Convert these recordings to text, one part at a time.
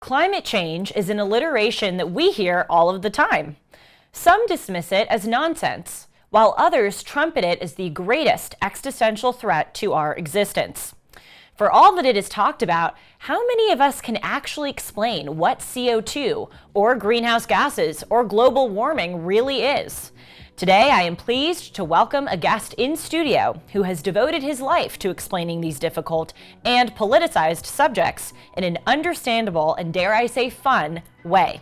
Climate change is an alliteration that we hear all of the time. Some dismiss it as nonsense, while others trumpet it as the greatest existential threat to our existence. For all that it is talked about, how many of us can actually explain what CO2 or greenhouse gases or global warming really is? Today, I am pleased to welcome a guest in studio who has devoted his life to explaining these difficult and politicized subjects in an understandable and, dare I say, fun way.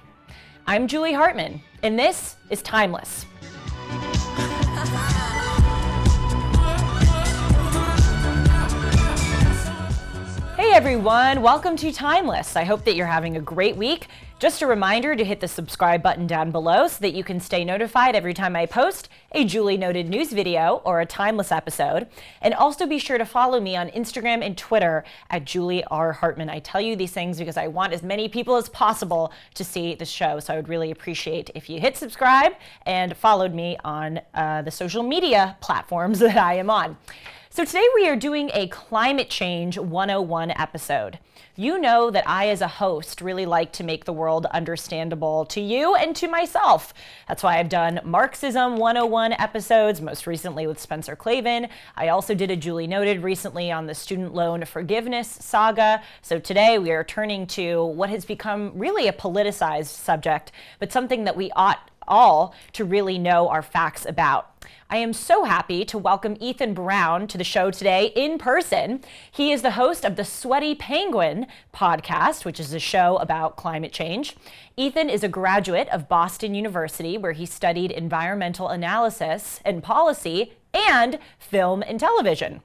I'm Julie Hartman, and this is Timeless. Hey everyone, welcome to Timeless. I hope that you're having a great week. Just a reminder to hit the subscribe button down below so that you can stay notified every time I post a Julie Noted news video or a Timeless episode. And also be sure to follow me on Instagram and Twitter at Julie R. Hartman. I tell you these things because I want as many people as possible to see the show. So I would really appreciate if you hit subscribe and followed me on the social media platforms that I am on. So today we are doing a Climate Change 101 episode. You know that I, as a host, really like to make the world understandable to you and to myself. That's why I've done Marxism 101 episodes, most recently with Spencer Klavan. I also did a Julie Noted recently on the student loan forgiveness saga. So today we are turning to what has become really a politicized subject, but something that we ought all to really know our facts about. I am so happy to welcome Ethan Brown to the show today in person. He is the host of the Sweaty Penguin podcast, which is a show about climate change. Ethan is a graduate of Boston University, where he studied environmental analysis and policy and film and television.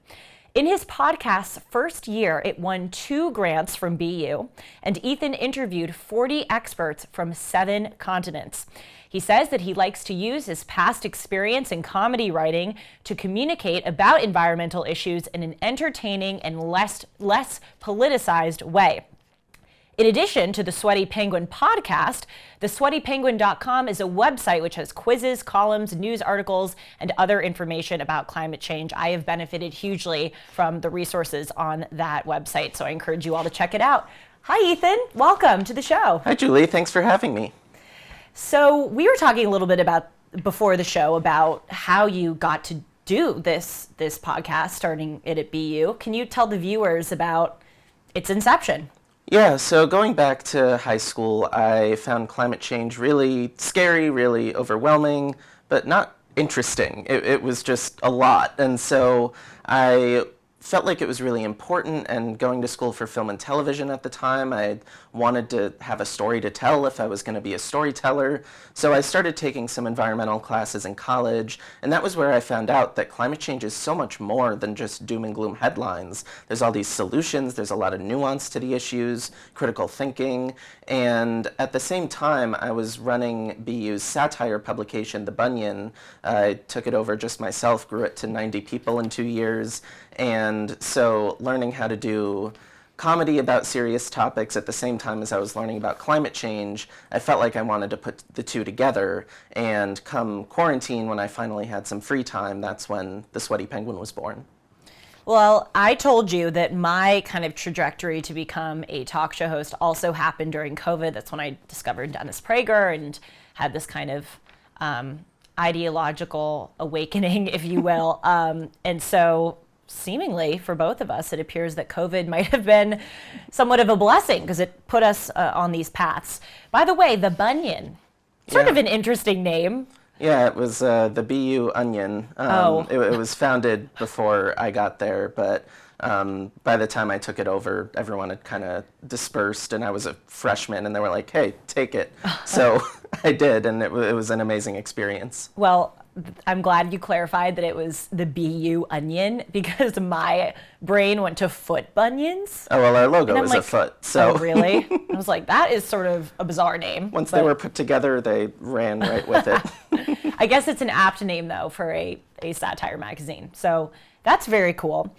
In his podcast's first year, it won 2 grants from BU, and Ethan interviewed 40 experts from 7 continents. He says that he likes to use his past experience in comedy writing to communicate about environmental issues in an entertaining and less politicized way. In addition to the Sweaty Penguin podcast, thesweatypenguin.com is a website which has quizzes, columns, news articles, and other information about climate change. I have benefited hugely from the resources on that website, so I encourage you all to check it out. Hi, Ethan. Welcome to the show. Hi, Julie. Thanks for having me. So we were talking a little bit about before the show about how you got to do this podcast, starting it at BU. Can you tell the viewers about its inception? Yeah, so going back to high school, I found climate change really scary, really overwhelming, but not interesting. It was just a lot. And so I felt like it was really important, and going to school for film and television at the time, I wanted to have a story to tell if I was going to be a storyteller. So I started taking some environmental classes in college, and that was where I found out that climate change is so much more than just doom and gloom headlines. There's all these solutions, there's a lot of nuance to the issues, critical thinking, and at the same time I was running BU's satire publication, The Bunyan. I took it over just myself, grew it to 90 people in 2 years, and so learning how to do comedy about serious topics at the same time as I was learning about climate change, I felt like I wanted to put the two together. And come quarantine, when I finally had some free time, that's when the Sweaty Penguin was born. Well, I told you that my kind of trajectory to become a talk show host also happened during COVID. That's when I discovered Dennis Prager and had this kind of ideological awakening, if you will. And so seemingly for both of us, it appears that COVID might have been somewhat of a blessing because it put us on these paths. By the way, The Bunyan, sort of an interesting name. Yeah, it was the BU Onion. It was founded before I got there, but by the time I took it over, everyone had kind of dispersed, and I was a freshman, and they were like, hey, take it. So I did, and it was an amazing experience. Well, I'm glad you clarified that it was the BU Onion, because my brain went to foot bunions. Oh, well, our logo is a foot. So. Oh, really? I was like, that is sort of a bizarre name. Once they were put together, they ran right with it. I guess it's an apt name, though, for a satire magazine. So that's very cool.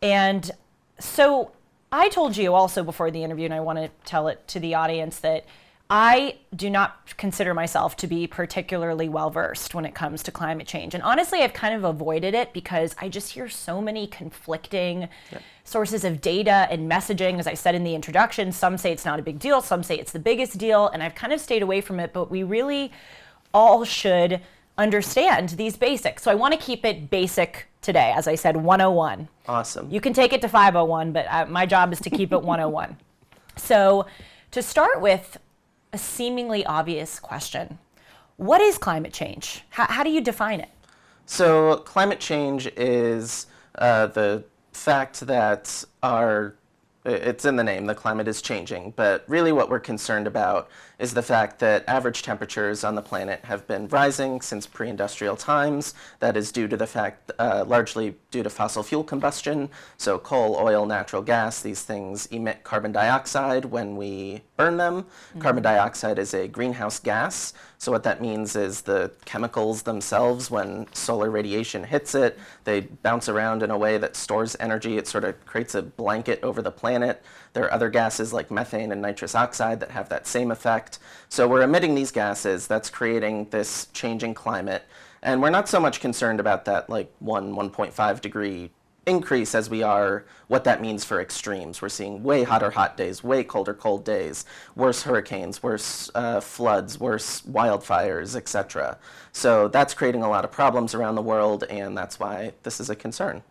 And so I told you also before the interview, and I want to tell it to the audience, that I do not consider myself to be particularly well versed when it comes to climate change. And honestly, I've kind of avoided it because I just hear so many conflicting sources of data and messaging. As I said in the introduction, some say it's not a big deal, some say it's the biggest deal, and I've kind of stayed away from it, but we really all should understand these basics. So I want to keep it basic today. As I said, 101. Awesome. You can take it to 501, but my job is to keep it 101. So to start with, a seemingly obvious question. What is climate change? How do you define it? So climate change is the fact that it's in the name, the climate is changing, but really what we're concerned about is the fact that average temperatures on the planet have been rising since pre-industrial times. That is due to the fact, largely due to fossil fuel combustion. So coal, oil, natural gas, these things emit carbon dioxide when we burn them. Mm-hmm. Carbon dioxide is a greenhouse gas. So what that means is the chemicals themselves, when solar radiation hits it, they bounce around in a way that stores energy. It sort of creates a blanket over the planet. There are other gases like methane and nitrous oxide that have that same effect. So we're emitting these gases, that's creating this changing climate. And we're not so much concerned about that 1.5 degree increase as we are what that means for extremes. We're seeing way hotter hot days, way colder cold days, worse hurricanes, worse floods, worse wildfires, etc. So that's creating a lot of problems around the world, and that's why this is a concern.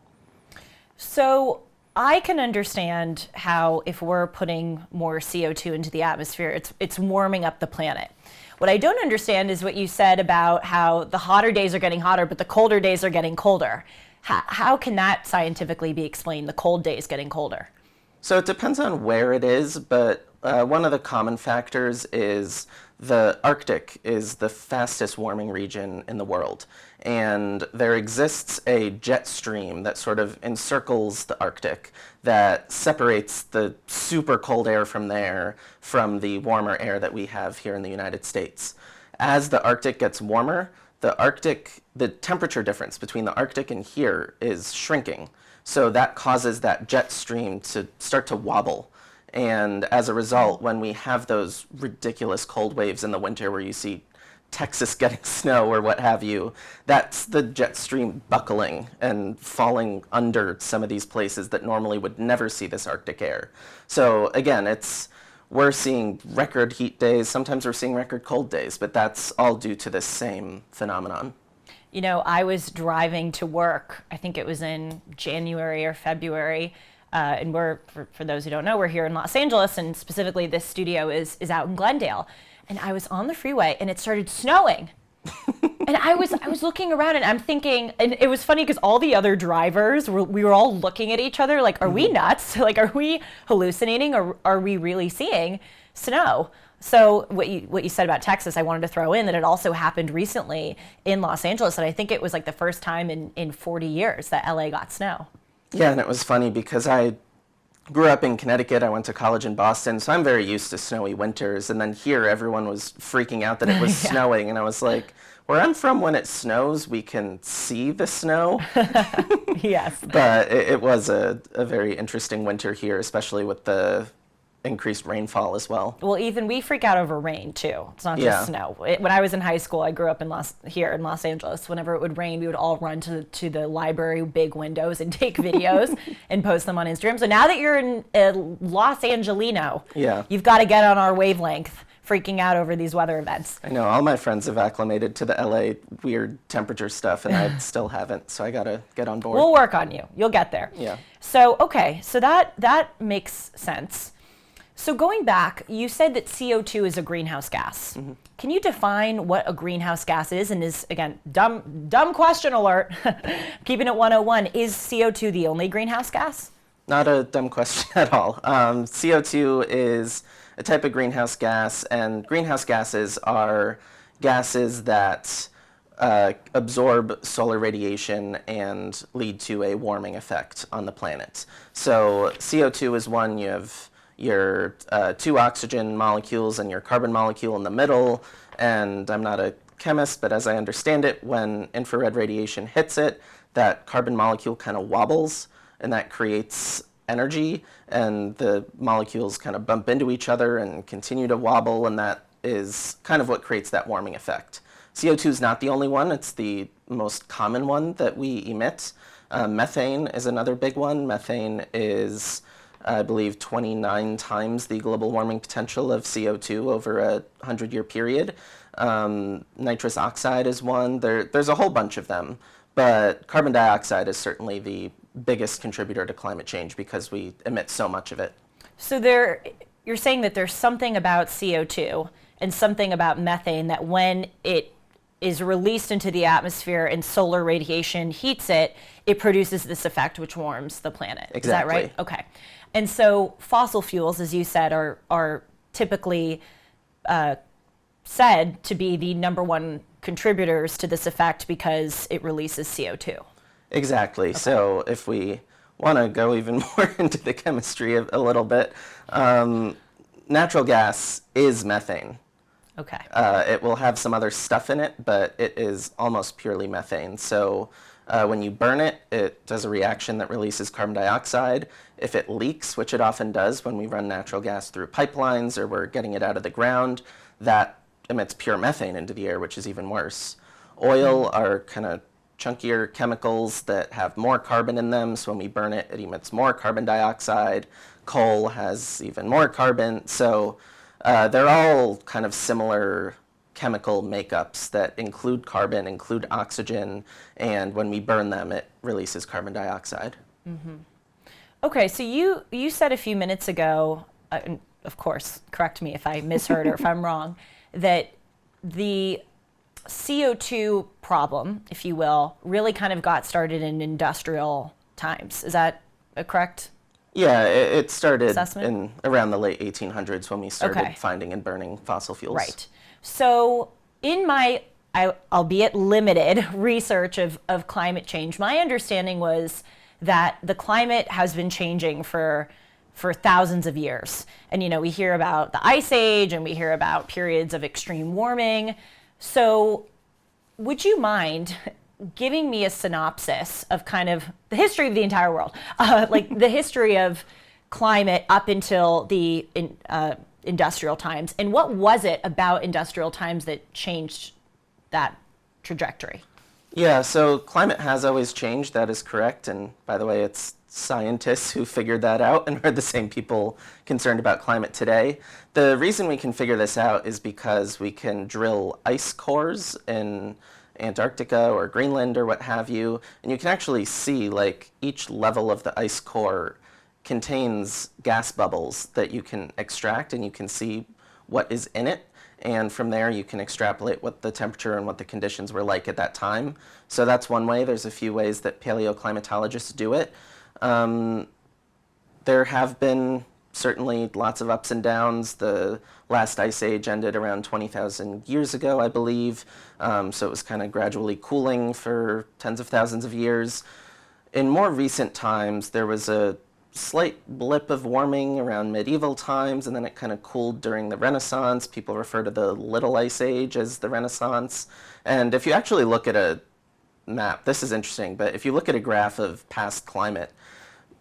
So I can understand how if we're putting more CO2 into the atmosphere, it's warming up the planet. What I don't understand is what you said about how the hotter days are getting hotter, but the colder days are getting colder. How can that scientifically be explained, the cold days getting colder? So it depends on where it is, but one of the common factors is the Arctic is the fastest warming region in the world. And there exists a jet stream that sort of encircles the Arctic that separates the super cold air from there from the warmer air that we have here in the United States. As the Arctic gets warmer, the temperature difference between the Arctic and here is shrinking. So that causes that jet stream to start to wobble. And as a result, when we have those ridiculous cold waves in the winter where you see Texas getting snow or what have you, that's the jet stream buckling and falling under some of these places that normally would never see this Arctic air. So again, we're seeing record heat days, sometimes we're seeing record cold days, but that's all due to this same phenomenon. You know, I was driving to work, I think it was in January or February, and for those who don't know, we're here in Los Angeles, and specifically this studio is out in Glendale. And I was on the freeway and it started snowing. And I was looking around and I'm thinking, and it was funny because all the other drivers, we were all looking at each other like, are we nuts? Like, are we hallucinating, or are we really seeing snow? So what you said about Texas, I wanted to throw in that it also happened recently in Los Angeles. And I think it was like the first time in 40 years that LA got snow. Yeah, and it was funny because I grew up in Connecticut. I went to college in Boston, so I'm very used to snowy winters. And then here, everyone was freaking out that it was snowing. And I was like, where I'm from, when it snows, we can see the snow. Yes. But it was a very interesting winter here, especially with the increased rainfall as well. Well, Ethan, we freak out over rain too. It's not just snow. When I was in high school, I grew up here in Los Angeles. Whenever it would rain, we would all run to the library big windows and take videos and post them on Instagram. So now that you're in Los Angelino, you've got to get on our wavelength, freaking out over these weather events. I know, all my friends have acclimated to the LA weird temperature stuff, and I still haven't, so I gotta get on board. We'll work on you. You'll get there. Yeah. So, okay, so that makes sense. So going back, you said that CO2 is a greenhouse gas. Mm-hmm. Can you define what a greenhouse gas is? And is, again, dumb question alert, keeping it 101, is CO2 the only greenhouse gas? Not a dumb question at all. CO2 is a type of greenhouse gas, and greenhouse gases are gases that absorb solar radiation and lead to a warming effect on the planet. So CO2 is one. You have your two oxygen molecules and your carbon molecule in the middle. And I'm not a chemist, but as I understand it, when infrared radiation hits it, that carbon molecule kind of wobbles, and that creates energy, and the molecules kind of bump into each other and continue to wobble, and that is kind of what creates that warming effect. CO2 is not the only one. It's the most common one that we emit. Methane is another big one. Methane is, I believe, 29 times the global warming potential of CO2 over a 100-year period. Nitrous oxide is one. There's a whole bunch of them, but carbon dioxide is certainly the biggest contributor to climate change because we emit so much of it. So you're saying that there's something about CO2 and something about methane that when it is released into the atmosphere and solar radiation heats it, it produces this effect which warms the planet. Exactly. Is that right? Okay. And so fossil fuels, as you said, are typically said to be the number one contributors to this effect because it releases CO2. Exactly. Okay. So if we want to go even more into the chemistry a little bit, natural gas is methane. Okay. It will have some other stuff in it, but it is almost purely methane. So when you burn it, it does a reaction that releases carbon dioxide. If it leaks, which it often does when we run natural gas through pipelines or we're getting it out of the ground, that emits pure methane into the air, which is even worse. Oil are kind of chunkier chemicals that have more carbon in them, so when we burn it, it emits more carbon dioxide. Coal has even more carbon. So they're all kind of similar chemical makeups that include carbon, include oxygen, and when we burn them, it releases carbon dioxide. Mm-hmm. Okay, so you said a few minutes ago, and of course, correct me if I misheard or if I'm wrong, that the CO2 problem, if you will, really kind of got started in industrial times. Is that a correct? Yeah, it started assessment? in around the late 1800s when we started finding and burning fossil fuels. Right. So in my, albeit limited, research of climate change, my understanding was that the climate has been changing for thousands of years. And, you know, we hear about the Ice Age and we hear about periods of extreme warming. So would you mind giving me a synopsis of kind of the history of the entire world, like the history of climate up until the industrial times, and what was it about industrial times that changed that trajectory? Yeah, so climate has always changed, that is correct, and by the way, it's scientists who figured that out and are the same people concerned about climate today. The reason we can figure this out is because we can drill ice cores in Antarctica or Greenland or what have you, and you can actually see like each level of the ice core contains gas bubbles that you can extract, and you can see what is in it, and from there you can extrapolate what the temperature and what the conditions were like at that time. So that's one way. There's a few ways that paleoclimatologists do it. There have been certainly lots of ups and downs. The last ice age ended around 20,000 years ago, I believe. So it was kind of gradually cooling for tens of thousands of years. In more recent times, there was a slight blip of warming around medieval times, and then it kind of cooled during the Renaissance. People refer to the Little Ice Age as the Renaissance. And if you actually look at a map, this is interesting, but if you look at a graph of past climate,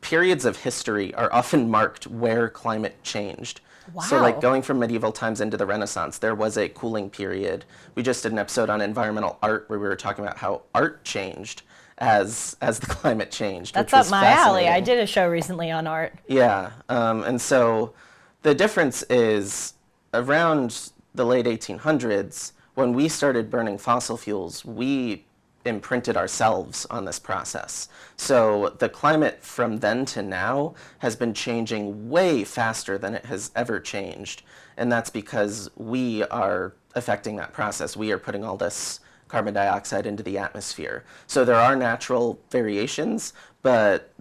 periods of history are often marked where climate changed. Wow. So like going from medieval times into the Renaissance, there was a cooling period. We just did an episode on environmental art where we were talking about how art changed as the climate changed. That's up my alley. I did a show recently on art. Yeah, and so the difference is around the late 1800s, when we started burning fossil fuels, we imprinted ourselves on this process. So the climate from then to now has been changing way faster than it has ever changed. And that's because we are affecting that process. We are putting all this carbon dioxide into the atmosphere. So there are natural variations, but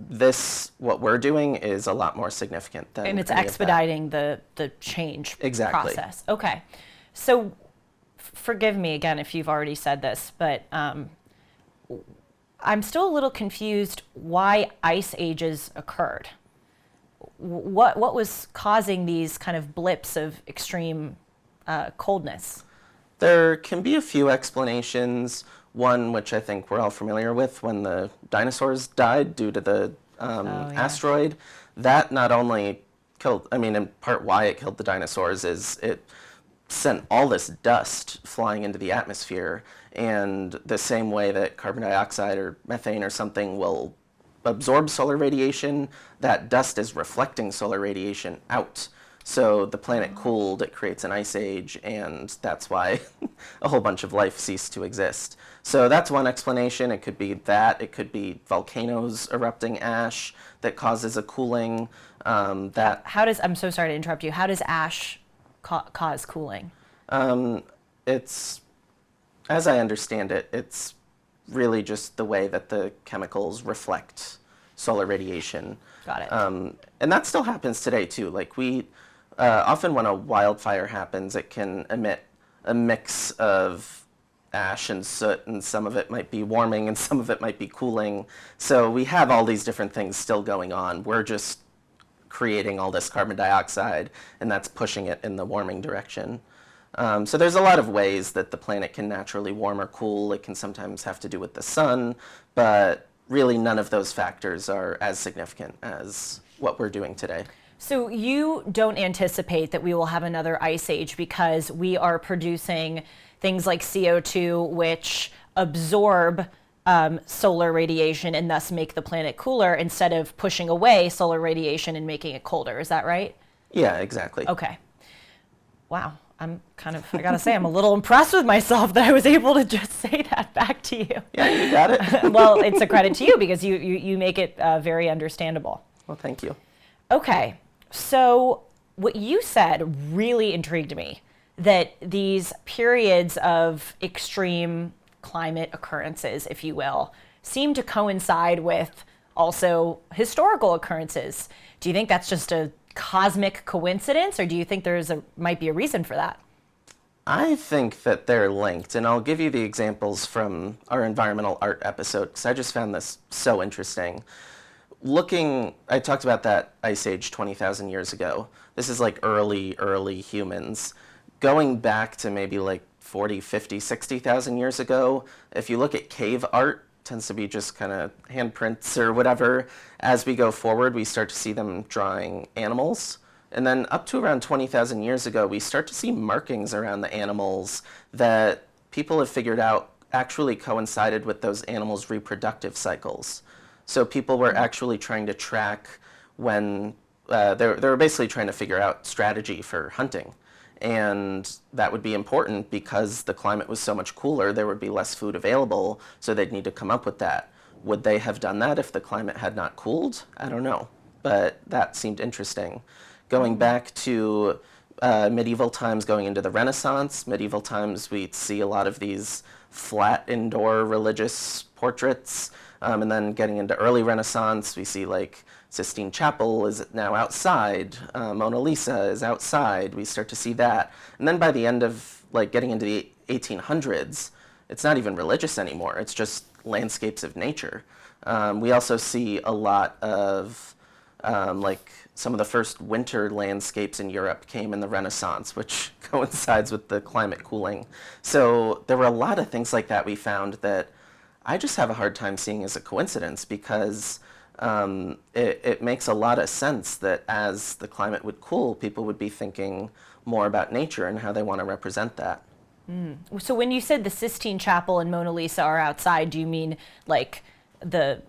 what we're doing is a lot more significant than. And it's expediting the change process. Okay. So forgive me again if you've already said this, but I'm still a little confused why ice ages occurred. What was causing these kind of blips of extreme coldness? There can be a few explanations. One, which I think we're all familiar with, when the dinosaurs died due to the asteroid. That not only killed, I mean, in part why it killed the dinosaurs is it sent all this dust flying into the atmosphere, and the same way that carbon dioxide or methane or something will absorb solar radiation, that dust is reflecting solar radiation out. So the planet cooled, it creates an ice age, and that's why a whole bunch of life ceased to exist. So that's one explanation. It could be that. It could be volcanoes erupting ash that causes a cooling. I'm so sorry to interrupt you. How does ash cause cooling? It's, as I understand it, it's really just the way that the chemicals reflect solar radiation. Got it. And that still happens today too. Like often when a wildfire happens, it can emit a mix of ash and soot, and some of it might be warming and some of it might be cooling. So we have all these different things still going on. We're just creating all this carbon dioxide, and that's pushing it in the warming direction. So there's a lot of ways that the planet can naturally warm or cool. It can sometimes have to do with the sun, but really none of those factors are as significant as what we're doing today. So you don't anticipate that we will have another ice age because we are producing things like CO2, which absorb solar radiation and thus make the planet cooler instead of pushing away solar radiation and making it colder. Is that right? Yeah, exactly. Okay. Wow. I gotta say, I'm a little impressed with myself that I was able to just say that back to you. Yeah, you got it. Well, it's a credit to you because you make it very understandable. Well, thank you. Okay. So what you said really intrigued me, that these periods of extreme climate occurrences, if you will, seem to coincide with also historical occurrences. Do you think that's just a cosmic coincidence, or do you think might be a reason for that? I think that they're linked, and I'll give you the examples from our environmental art episode because I just found this so interesting. I talked about that ice age 20,000 years ago. This is like early humans. Going back to maybe like 40, 50, 60,000 years ago, if you look at cave art, tends to be just kind of handprints or whatever. As we go forward, we start to see them drawing animals. And then up to around 20,000 years ago, we start to see markings around the animals that people have figured out actually coincided with those animals' reproductive cycles. So people were actually trying to track when they were basically trying to figure out strategy for hunting. And that would be important because the climate was so much cooler, there would be less food available, so they'd need to come up with that. Would they have done that if the climate had not cooled? I don't know, but that seemed interesting. Going back to medieval times, going into the Renaissance, medieval times, we'd see a lot of these flat indoor religious portraits. And then getting into early Renaissance, we see like Sistine Chapel is now outside, Mona Lisa is outside, we start to see that. And then by the end of like getting into the 1800s, it's not even religious anymore, it's just landscapes of nature. We also see a lot of like some of the first winter landscapes in Europe came in the Renaissance, which coincides with the climate cooling. So there were a lot of things like that we found that I just have a hard time seeing as a coincidence because it makes a lot of sense that as the climate would cool, people would be thinking more about nature and how they want to represent that. So when you said the Sistine Chapel and Mona Lisa are outside, do you mean like the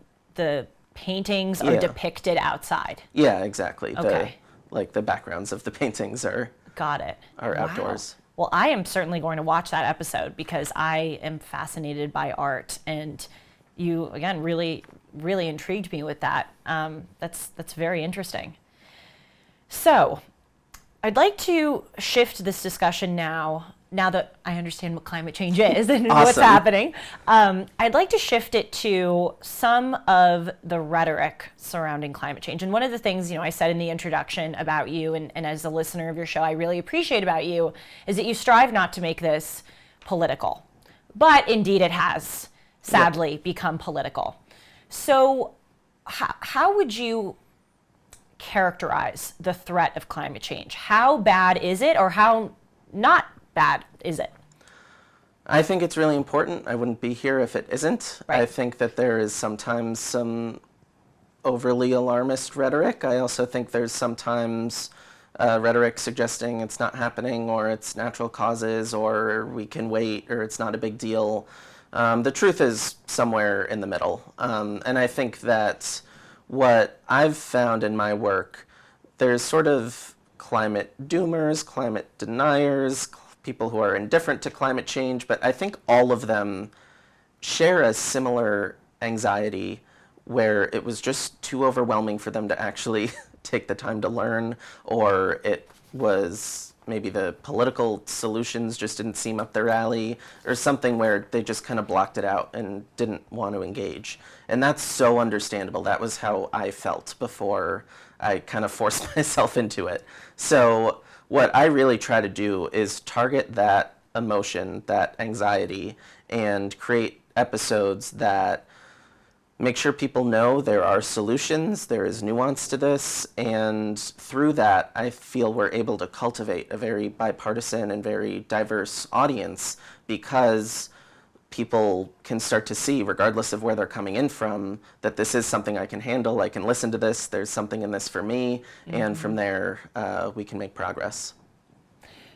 paintings are depicted outside? Yeah, exactly. Okay. The backgrounds of the paintings are outdoors. Well, I am certainly going to watch that episode because I am fascinated by art, and you, again, really, really intrigued me with that. That's very interesting. So I'd like to shift this discussion now that I understand what climate change is and what's happening. I'd like to shift it to some of the rhetoric surrounding climate change. And one of the things, I said in the introduction about you, and as a listener of your show, I really appreciate about you, is that you strive not to make this political. But indeed it has, sadly, become political. So how would you characterize the threat of climate change? How bad is it, or how not bad is it? I think it's really important. I wouldn't be here if it isn't. Right. I think that there is sometimes some overly alarmist rhetoric. I also think there's sometimes rhetoric suggesting it's not happening, or it's natural causes, or we can wait, or it's not a big deal. The truth is somewhere in the middle. And I think that what I've found in my work, there's sort of climate doomers, climate deniers, people who are indifferent to climate change, but I think all of them share a similar anxiety where it was just too overwhelming for them to actually take the time to learn, or it was maybe the political solutions just didn't seem up their alley, or something where they just kind of blocked it out and didn't want to engage. And that's so understandable. That was how I felt before I kind of forced myself into it. So what I really try to do is target that emotion, that anxiety, and create episodes that make sure people know there are solutions, there is nuance to this, and through that, I feel we're able to cultivate a very bipartisan and very diverse audience, because people can start to see, regardless of where they're coming in from, that this is something I can handle, I can listen to this, there's something in this for me, and from there, we can make progress.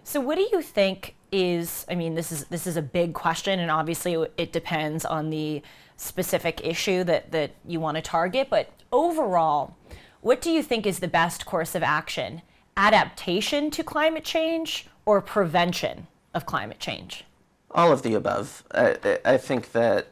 So what do you think is, I mean, this is a big question, and obviously it depends on the specific issue that you want to target, but overall, what do you think is the best course of action? Adaptation to climate change or prevention of climate change? All of the above. I think that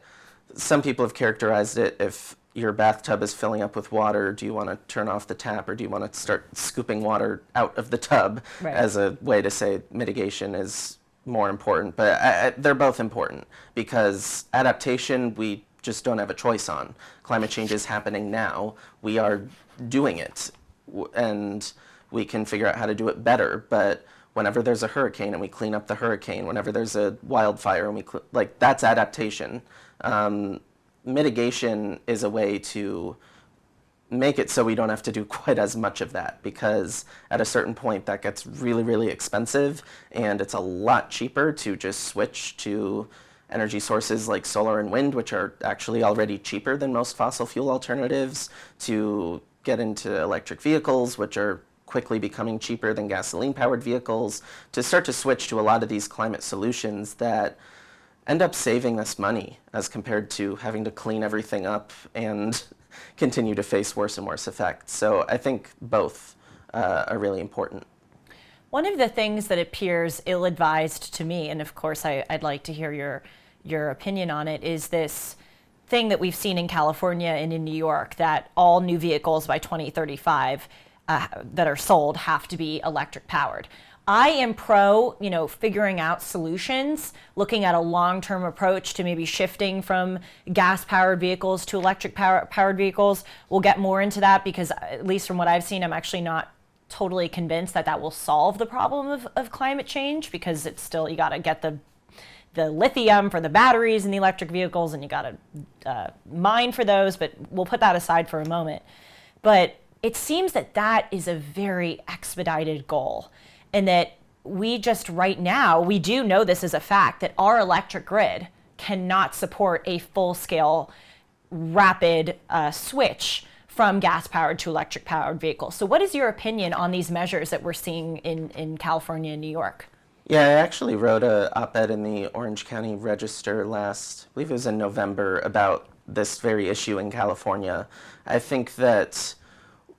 some people have characterized it, if your bathtub is filling up with water, do you want to turn off the tap, or do you want to start scooping water out of the tub, right, as a way to say mitigation is more important. But they're both important, because adaptation, we just don't have a choice on. Climate change is happening now. We are doing it, and we can figure out how to do it better. But whenever there's a hurricane and we clean up the hurricane, whenever there's a wildfire and we that's adaptation. Mitigation is a way to make it so we don't have to do quite as much of that, because at a certain point that gets really, really expensive, and it's a lot cheaper to just switch to energy sources like solar and wind, which are actually already cheaper than most fossil fuel alternatives, to get into electric vehicles, which are quickly becoming cheaper than gasoline-powered vehicles, to start to switch to a lot of these climate solutions that end up saving us money as compared to having to clean everything up and continue to face worse and worse effects. So I think both are really important. One of the things that appears ill-advised to me, and of course I'd like to hear your opinion on it, is this thing that we've seen in California and in New York, that all new vehicles by 2035 that are sold have to be electric powered. I am pro, figuring out solutions, looking at a long-term approach to maybe shifting from gas-powered vehicles to electric powered vehicles. We'll get more into that, because at least from what I've seen, I'm actually not totally convinced that will solve the problem of climate change, because it's still, you got to get the lithium for the batteries in the electric vehicles, and you got to mine for those, but we'll put that aside for a moment. But it seems that is a very expedited goal. And that we just right now, we do know this is a fact, that our electric grid cannot support a full-scale, rapid switch from gas-powered to electric-powered vehicles. So what is your opinion on these measures that we're seeing in California and New York? Yeah, I actually wrote an op-ed in the Orange County Register I believe it was in November, about this very issue in California. I think that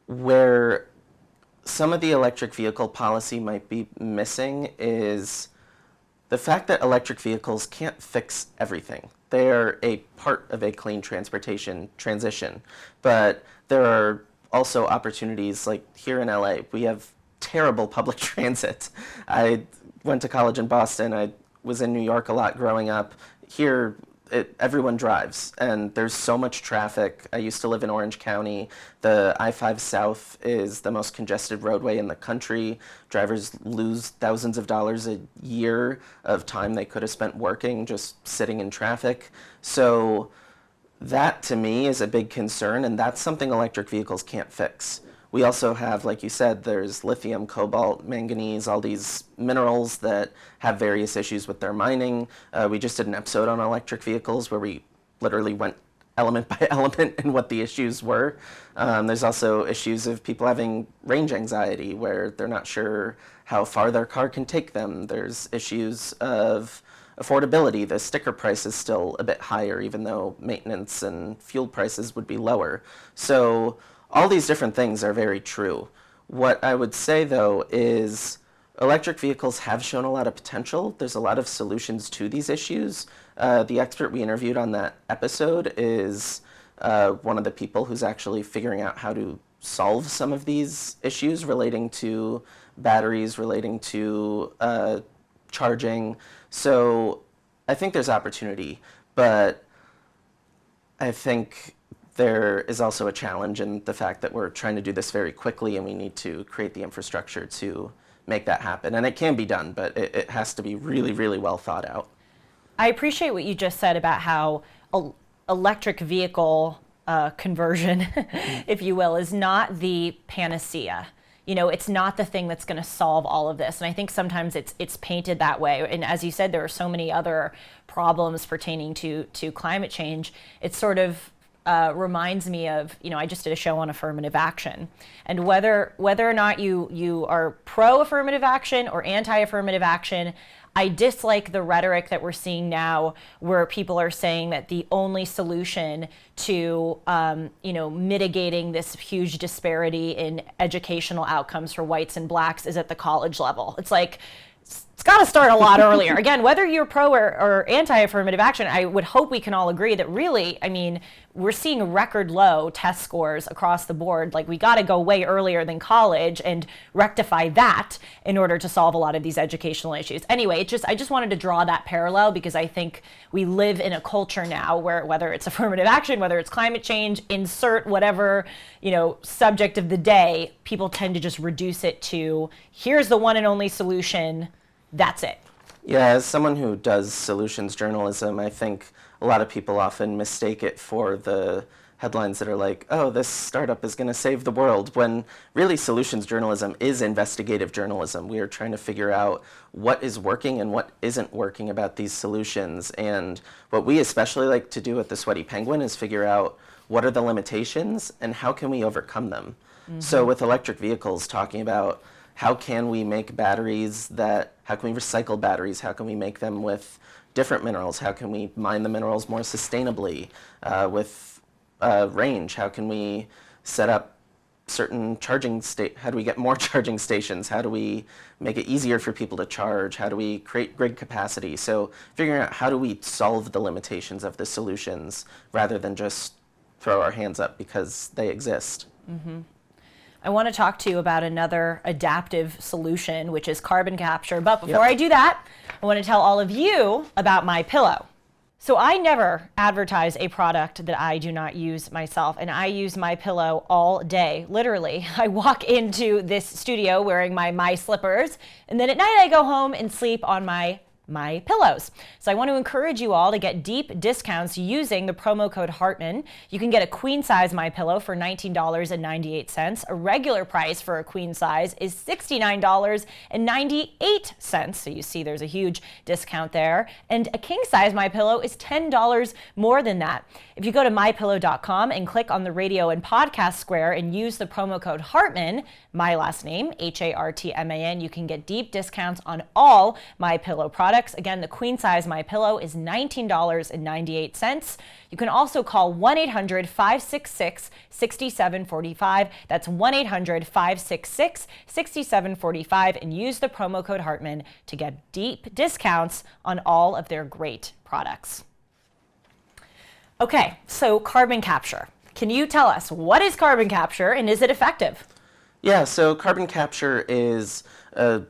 where some of the electric vehicle policy might be missing is the fact that electric vehicles can't fix everything. They are a part of a clean transportation transition, but there are also opportunities, like here in LA, we have terrible public transit. I went to college in Boston. I was in New York a lot growing up. Here, everyone drives, and there's so much traffic. I used to live in Orange County. The I-5 South is the most congested roadway in the country. Drivers lose thousands of dollars a year of time they could have spent working, just sitting in traffic. So that, to me, is a big concern, and that's something electric vehicles can't fix. We also have, like you said, there's lithium, cobalt, manganese, all these minerals that have various issues with their mining. We just did an episode on electric vehicles where we literally went element by element and what the issues were. There's also issues of people having range anxiety where they're not sure how far their car can take them. There's issues of affordability. The sticker price is still a bit higher, even though maintenance and fuel prices would be lower. So all these different things are very true. What I would say, though, is electric vehicles have shown a lot of potential. There's a lot of solutions to these issues. The expert we interviewed on that episode is one of the people who's actually figuring out how to solve some of these issues relating to batteries, relating to charging. So I think there's opportunity, but I think there is also a challenge in the fact that we're trying to do this very quickly and we need to create the infrastructure to make that happen. And it can be done, but it has to be really, really well thought out. I appreciate what you just said about how electric vehicle conversion, if you will, is not the panacea. You know, it's not the thing that's going to solve all of this. And I think sometimes it's painted that way. And as you said, there are so many other problems pertaining to climate change. It sort of reminds me of, you know, I just did a show on affirmative action. And whether or not you are pro-affirmative action or anti-affirmative action, I dislike the rhetoric that we're seeing now where people are saying that the only solution to mitigating this huge disparity in educational outcomes for whites and blacks is at the college level. It's like, it's got to start a lot earlier. Again, whether you're pro or anti-affirmative action, I would hope we can all agree that really, I mean, we're seeing record low test scores across the board. Like, we got to go way earlier than college and rectify that in order to solve a lot of these educational issues. Anyway, I just wanted to draw that parallel because I think we live in a culture now where whether it's affirmative action, whether it's climate change, insert whatever, subject of the day, people tend to just reduce it to, here's the one and only solution. That's it. Yeah, as someone who does solutions journalism, I think a lot of people often mistake it for the headlines that are like, oh, this startup is going to save the world, when really solutions journalism is investigative journalism. We are trying to figure out what is working and what isn't working about these solutions. And what we especially like to do at the Sweaty Penguin is figure out what are the limitations and how can we overcome them. Mm-hmm. So with electric vehicles, talking about how can we make batteries how can we recycle batteries? How can we make them with different minerals? How can we mine the minerals more sustainably with range? How can we set up certain how do we get more charging stations? How do we make it easier for people to charge? How do we create grid capacity? So figuring out how do we solve the limitations of the solutions rather than just throw our hands up because they exist. Mm-hmm. I want to talk to you about another adaptive solution, which is carbon capture. But before I do that, I want to tell all of you about MyPillow. So I never advertise a product that I do not use myself, and I use MyPillow all day, literally. I walk into this studio wearing my slippers, and then at night I go home and sleep on my pillows. So I want to encourage you all to get deep discounts using the promo code Hartman. You can get a queen size MyPillow for $19.98. A regular price for a queen size is $69.98. So you see there's a huge discount there. And a king size MyPillow is $10 more than that. If you go to mypillow.com and click on the radio and podcast square and use the promo code Hartman, my last name, Hartman, you can get deep discounts on all MyPillow products. Again, the queen size MyPillow is $19.98. You can also call 1-800-566-6745. That's 1-800-566-6745 and use the promo code Hartman to get deep discounts on all of their great products. Okay, so carbon capture. Can you tell us what is carbon capture and is it effective? Yeah, so carbon capture is a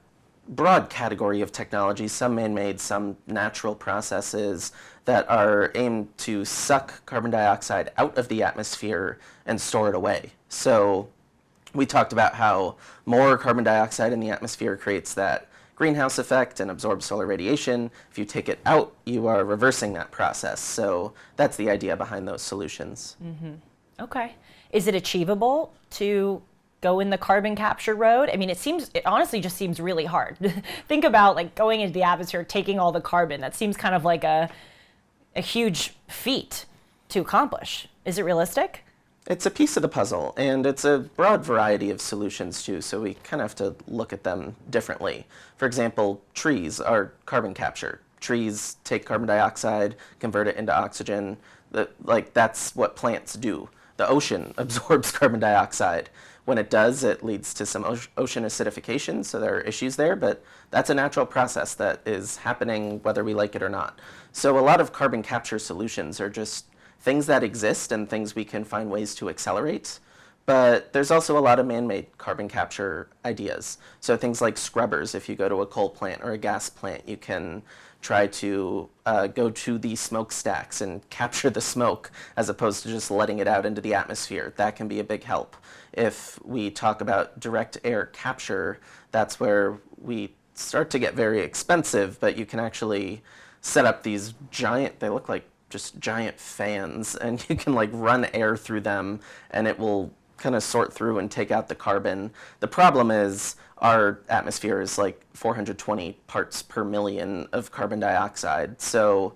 broad category of technology, some man-made, some natural processes that are aimed to suck carbon dioxide out of the atmosphere and store it away. So we talked about how more carbon dioxide in the atmosphere creates that greenhouse effect and absorbs solar radiation. If you take it out, you are reversing that process. So that's the idea behind those solutions. Mm-hmm. Okay. Is it achievable to go in the carbon capture road? I mean, it honestly just seems really hard. Think about like going into the atmosphere, taking all the carbon. That seems kind of like a huge feat. to accomplish. Is it realistic? It's a piece of the puzzle, and it's a broad variety of solutions too, so we kind of have to look at them differently. For example, trees are carbon capture. Trees take carbon dioxide, convert it into oxygen. That's what plants do. The ocean absorbs carbon dioxide. When it does, it leads to some ocean acidification, so there are issues there, but that's a natural process that is happening whether we like it or not. So a lot of carbon capture solutions are just things that exist and things we can find ways to accelerate. But there's also a lot of man-made carbon capture ideas. So things like scrubbers, if you go to a coal plant or a gas plant, you can try to go to the smokestacks and capture the smoke as opposed to just letting it out into the atmosphere. That can be a big help. If we talk about direct air capture, that's where we start to get very expensive, but you can actually set up these giant, they look like just giant fans, and you can like run air through them and it will kind of sort through and take out the carbon. The problem is our atmosphere is like 420 parts per million of carbon dioxide. So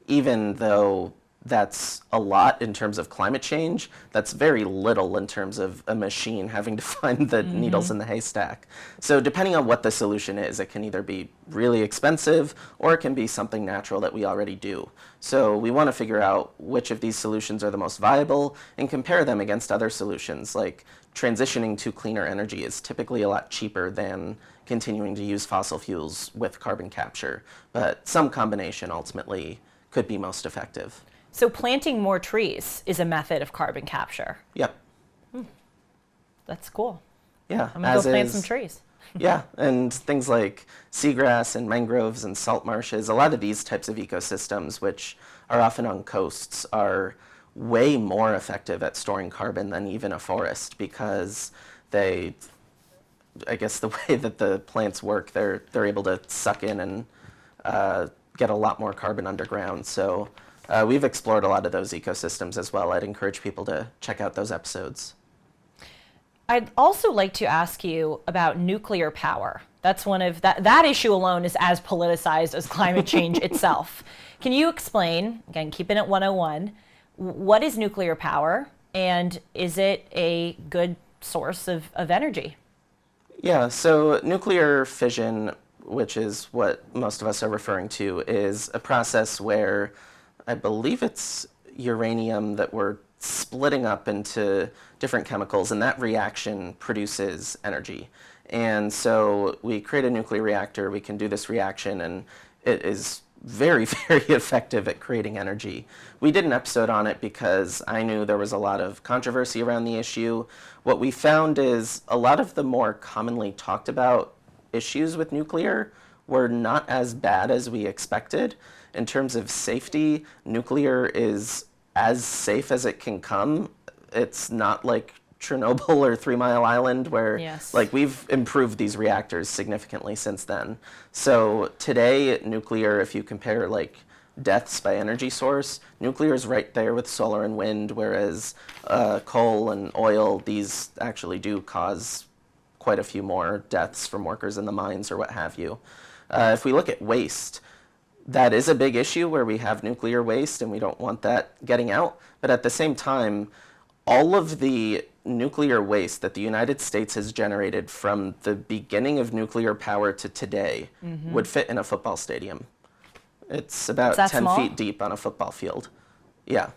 even though that's a lot in terms of climate change, that's very little in terms of a machine having to find the needles in the haystack. So depending on what the solution is, it can either be really expensive or it can be something natural that we already do. So we want to figure out which of these solutions are the most viable and compare them against other solutions. Like transitioning to cleaner energy is typically a lot cheaper than continuing to use fossil fuels with carbon capture, but some combination ultimately could be most effective. So planting more trees is a method of carbon capture. Yep. That's cool. Yeah. I'm going to go plant some trees. Yeah, and things like seagrass and mangroves and salt marshes, a lot of these types of ecosystems, which are often on coasts, are way more effective at storing carbon than even a forest because I guess the way that the plants work, they're able to suck in and get a lot more carbon underground. So we've explored a lot of those ecosystems as well. I'd encourage people to check out those episodes. I'd also like to ask you about nuclear power. That's one of that issue alone is as politicized as climate change itself. Can you explain, again, keeping it 101, what is nuclear power and is it a good source of energy? Yeah, so nuclear fission, which is what most of us are referring to, is a process where I believe it's uranium that we're splitting up into different chemicals, and that reaction produces energy. And so we create a nuclear reactor, we can do this reaction, and it is very, very effective at creating energy. We did an episode on it because I knew there was a lot of controversy around the issue. What we found is a lot of the more commonly talked about issues with nuclear were not as bad as we expected. In terms of safety, nuclear is as safe as it can come. It's not like Chernobyl or 3 Mile Island where like we've improved these reactors significantly since then. So today, nuclear, if you compare like deaths by energy source, nuclear is right there with solar and wind, whereas coal and oil, these actually do cause quite a few more deaths from workers in the mines or what have you. If we look at waste, that is a big issue where we have nuclear waste and we don't want that getting out. But at the same time, all of the nuclear waste that the United States has generated from the beginning of nuclear power to today would fit in a football stadium. It's about 10 feet deep on a football field. Yeah.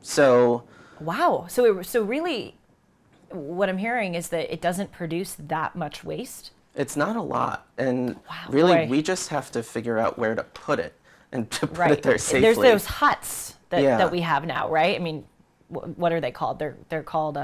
So. Wow. So really, what I'm hearing is that it doesn't produce that much waste? It's not a lot. And really, we just have to figure out where to put it and to put it there safely. There's those huts that we have now, right? I mean, what are they called? They're called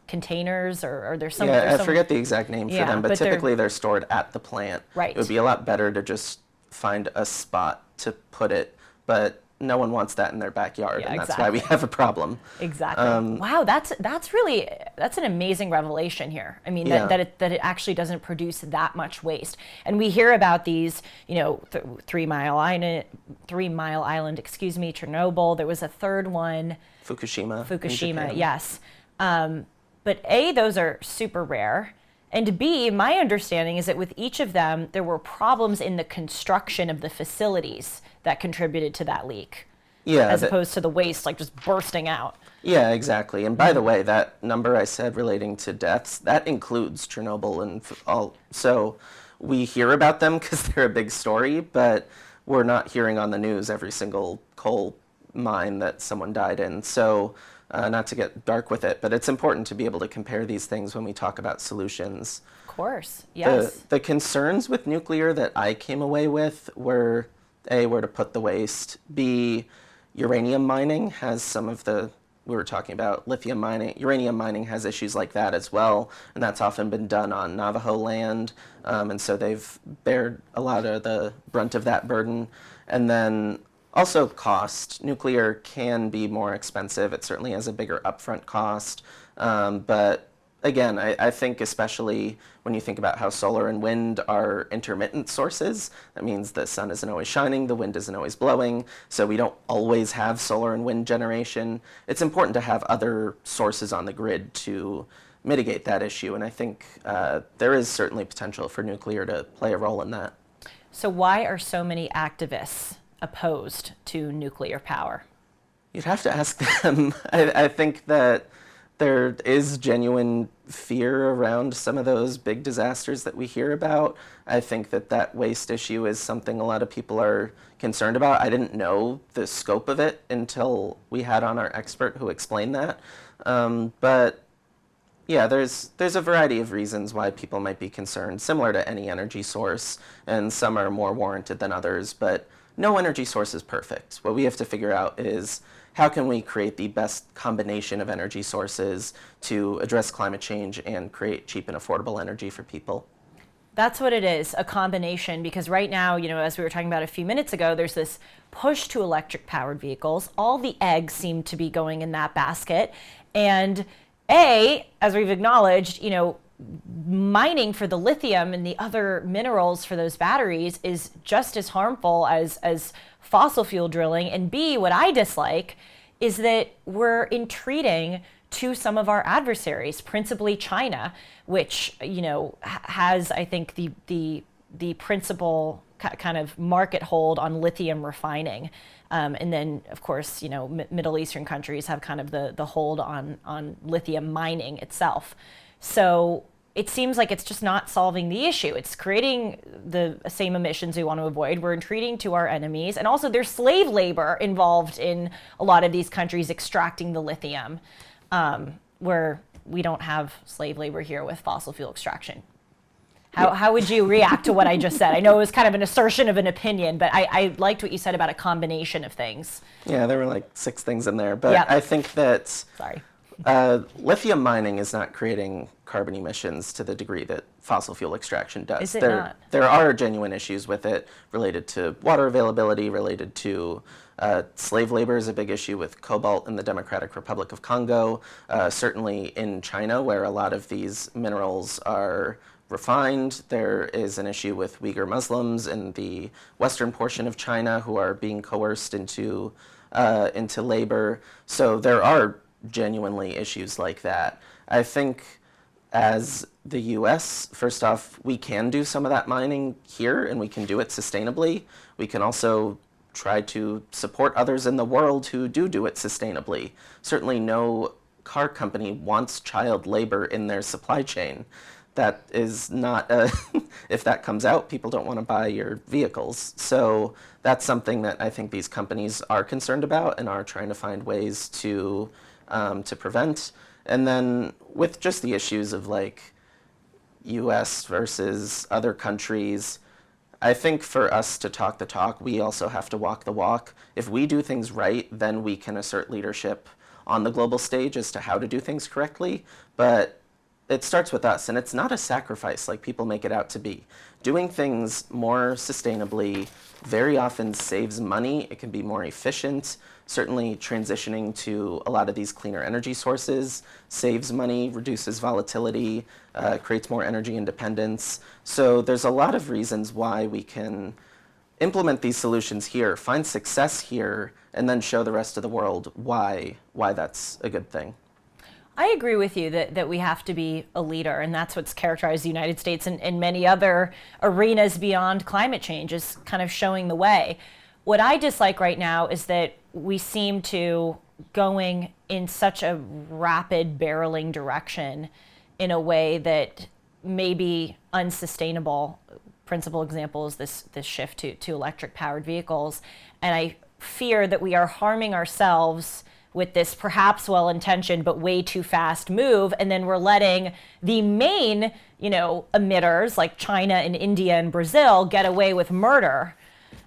containers or there's some... Yeah, I forget the exact name for them, but typically they're stored at the plant. Right. It would be a lot better to just find a spot to put it, but no one wants that in their backyard, and that's why we have a problem. Exactly. Wow, that's an amazing revelation here. I mean, that it actually doesn't produce that much waste. And we hear about these, 3 Mile Island, Chernobyl. There was a third one. Fukushima, yes. But A, those are super rare. And B, my understanding is that with each of them, there were problems in the construction of the facilities that contributed to that leak. Yeah, as opposed to the waste like just bursting out. Yeah, exactly. And by the way, that number I said relating to deaths, that includes Chernobyl and all. So we hear about them because they're a big story, but we're not hearing on the news every single coal mine that someone died in. So not to get dark with it, but it's important to be able to compare these things when we talk about solutions. Of course, yes. The concerns with nuclear that I came away with were, A, where to put the waste, B, uranium mining has some of the, we were talking about lithium mining, uranium mining has issues like that as well, and that's often been done on Navajo land, and so they've bared a lot of the brunt of that burden. And then also cost. Nuclear can be more expensive. It certainly has a bigger upfront cost, but again, I think especially when you think about how solar and wind are intermittent sources, that means the sun isn't always shining, the wind isn't always blowing, so we don't always have solar and wind generation. It's important to have other sources on the grid to mitigate that issue, and I think there is certainly potential for nuclear to play a role in that. So why are so many activists opposed to nuclear power? You'd have to ask them. I think that there is genuine fear around some of those big disasters that we hear about. I think that that waste issue is something a lot of people are concerned about. I didn't know the scope of it until we had on our expert who explained that. But yeah, there's a variety of reasons why people might be concerned, similar to any energy source, and some are more warranted than others, but no energy source is perfect. What we have to figure out is how can we create the best combination of energy sources to address climate change and create cheap and affordable energy for people. That's what it is, a combination, because right now, as we were talking about a few minutes ago, there's this push to electric powered vehicles. All the eggs seem to be going in that basket. And as we've acknowledged, mining for the lithium and the other minerals for those batteries is just as harmful as fossil fuel drilling. And B, what I dislike is that we're entreating to some of our adversaries, principally China, which has, I think, the principal kind of market hold on lithium refining. And then, of course, Middle Eastern countries have kind of the hold on lithium mining itself. So it seems like it's just not solving the issue. It's creating the same emissions we want to avoid. We're entreating to our enemies. And also there's slave labor involved in a lot of these countries extracting the lithium, where we don't have slave labor here with fossil fuel extraction. How would you react to what I just said? I know it was kind of an assertion of an opinion, but I liked what you said about a combination of things. Yeah, there were like 6 things in there, but Yep. I think that Sorry. lithium mining is not creating carbon emissions to the degree that fossil fuel extraction does. Is it not? There are genuine issues with it related to water availability, related to slave labor is a big issue with cobalt in the Democratic Republic of Congo, certainly in China where a lot of these minerals are refined. There is an issue with Uyghur Muslims in the western portion of China who are being coerced into labor. So there are genuinely issues like that. I think as the US, first off, we can do some of that mining here and we can do it sustainably. We can also try to support others in the world who do it sustainably. Certainly no car company wants child labor in their supply chain. That is not, if that comes out, people don't want to buy your vehicles. So that's something that I think these companies are concerned about and are trying to find ways to prevent. And then with just the issues of like US versus other countries, I think for us to talk the talk, we also have to walk the walk. If we do things right, then we can assert leadership on the global stage as to how to do things correctly. But it starts with us, and it's not a sacrifice like people make it out to be. Doing things more sustainably very often saves money. It can be more efficient. Certainly transitioning to a lot of these cleaner energy sources saves money, reduces volatility, creates more energy independence. So there's a lot of reasons why we can implement these solutions here, find success here, and then show the rest of the world why that's a good thing. I agree with you that we have to be a leader, and that's what's characterized the United States and many other arenas beyond climate change, is kind of showing the way. What I dislike right now is that we seem to going in such a rapid barreling direction in a way that may be unsustainable. Principal example is this shift to electric powered vehicles. And I fear that we are harming ourselves with this perhaps well-intentioned but way too fast move, and then we're letting the main, emitters like China and India and Brazil get away with murder.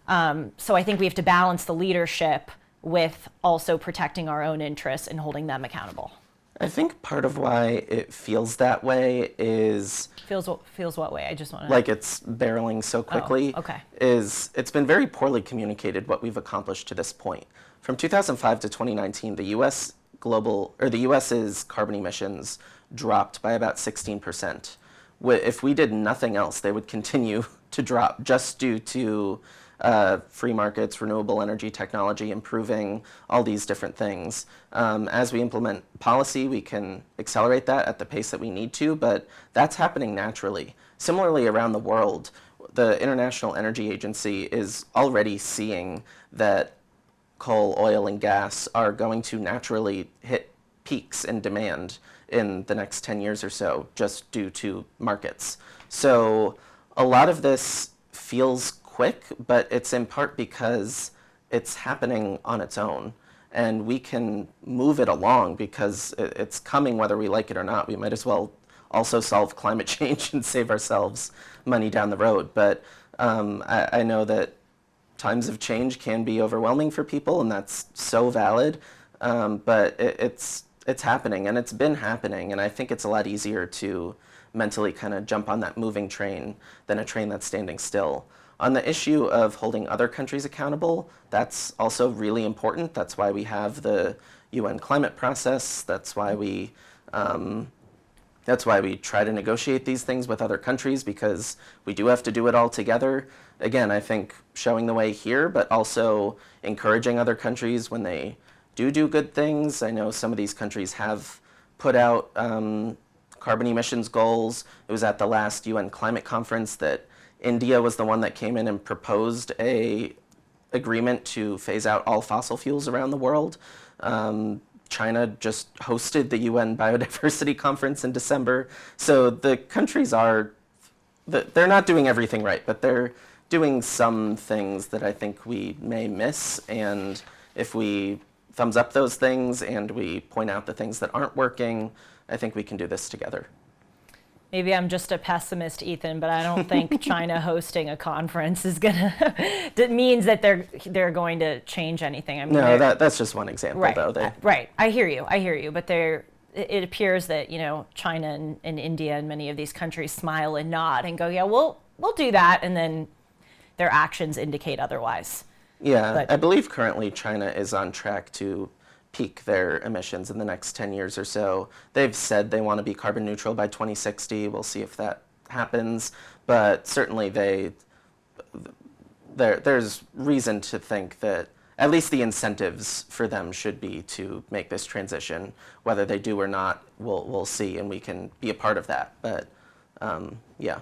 So I think we have to balance the leadership with also protecting our own interests and holding them accountable. I think part of why it feels that way is feels what way? I just want to like it's barreling so quickly. Oh, okay. Is it's been very poorly communicated what we've accomplished to this point. From 2005 to 2019, the US's carbon emissions dropped by about 16%. If we did nothing else, they would continue to drop just due to free markets, renewable energy technology, improving all these different things. As we implement policy, we can accelerate that at the pace that we need to, but that's happening naturally. Similarly, around the world, the International Energy Agency is already seeing that coal, oil, and gas are going to naturally hit peaks in demand in the next 10 years or so, just due to markets. So a lot of this feels quick, but it's in part because it's happening on its own. And we can move it along because it's coming whether we like it or not. We might as well also solve climate change and save ourselves money down the road. But I know that times of change can be overwhelming for people, and that's so valid. But it's happening, and it's been happening. And I think it's a lot easier to mentally kind of jump on that moving train than a train that's standing still. On the issue of holding other countries accountable, that's also really important. That's why we have the UN climate process. That's why we try to negotiate these things with other countries, because we do have to do it all together. Again, I think showing the way here, but also encouraging other countries when they do good things. I know some of these countries have put out carbon emissions goals. It was at the last UN climate conference that India was the one that came in and proposed a agreement to phase out all fossil fuels around the world. China just hosted the UN Biodiversity Conference in December. So the countries they're not doing everything right, but they're doing some things that I think we may miss. And if we thumbs up those things and we point out the things that aren't working, I think we can do this together. Maybe I'm just a pessimist, Ethan, but I don't think China hosting a conference is that means that they're going to change anything. I mean, no, that's just one example, right, though. Right. I hear you. But it appears that China and India and many of these countries smile and nod and go, yeah, we'll do that, and then their actions indicate otherwise. Yeah, but I believe currently China is on track to peak their emissions in the next 10 years or so. They've said they want to be carbon neutral by 2060. We'll see if that happens. But certainly there's reason to think that at least the incentives for them should be to make this transition. Whether they do or not, we'll see, and we can be a part of that. But yeah.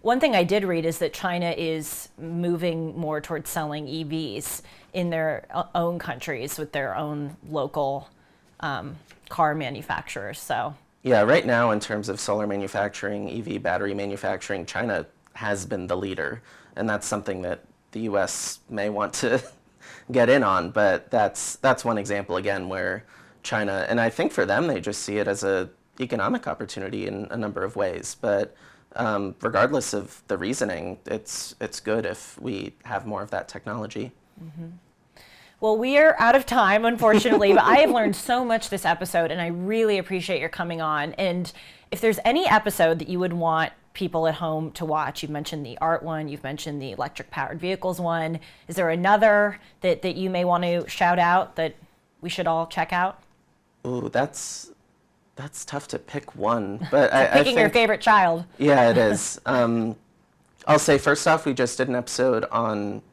One thing I did read is that China is moving more towards selling EVs in their own countries with their own local car manufacturers. So yeah, right now in terms of solar manufacturing, EV battery manufacturing, China has been the leader, and that's something that the U.S. may want to get in on. But that's one example again where China, and I think for them they just see it as a economic opportunity in a number of ways. But regardless of the reasoning, it's good if we have more of that technology. Mm-hmm. Well, we are out of time, unfortunately, but I have learned so much this episode, and I really appreciate your coming on. And if there's any episode that you would want people at home to watch, you've mentioned the art one, you've mentioned the electric powered vehicles one. Is there another that you may want to shout out that we should all check out? Ooh, that's tough to pick one, but I think your favorite child. Yeah, it is. I'll say first off, we just did an episode on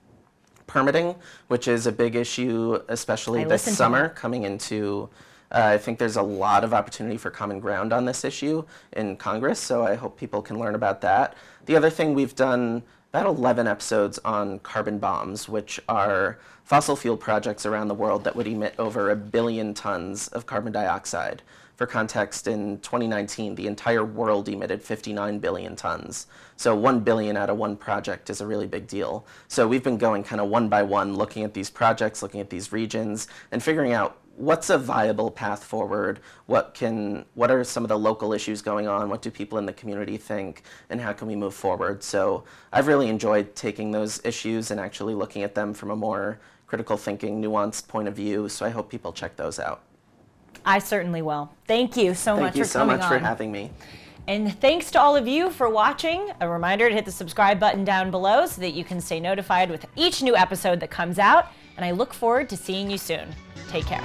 permitting, which is a big issue, especially this summer coming into. I think there's a lot of opportunity for common ground on this issue in Congress, so I hope people can learn about that. The other thing we've done about 11 episodes on carbon bombs, which are fossil fuel projects around the world that would emit over 1 billion tons of carbon dioxide. For context, in 2019, the entire world emitted 59 billion tons. So 1 billion out of one project is a really big deal. So we've been going kind of one by one, looking at these projects, looking at these regions, and figuring out what's a viable path forward, what are some of the local issues going on, what do people in the community think, and how can we move forward. So I've really enjoyed taking those issues and actually looking at them from a more critical thinking, nuanced point of view, so I hope people check those out. I certainly will. Thank you so much for coming on. Thank you so much for having me. And thanks to all of you for watching. A reminder to hit the subscribe button down below so that you can stay notified with each new episode that comes out. And I look forward to seeing you soon. Take care.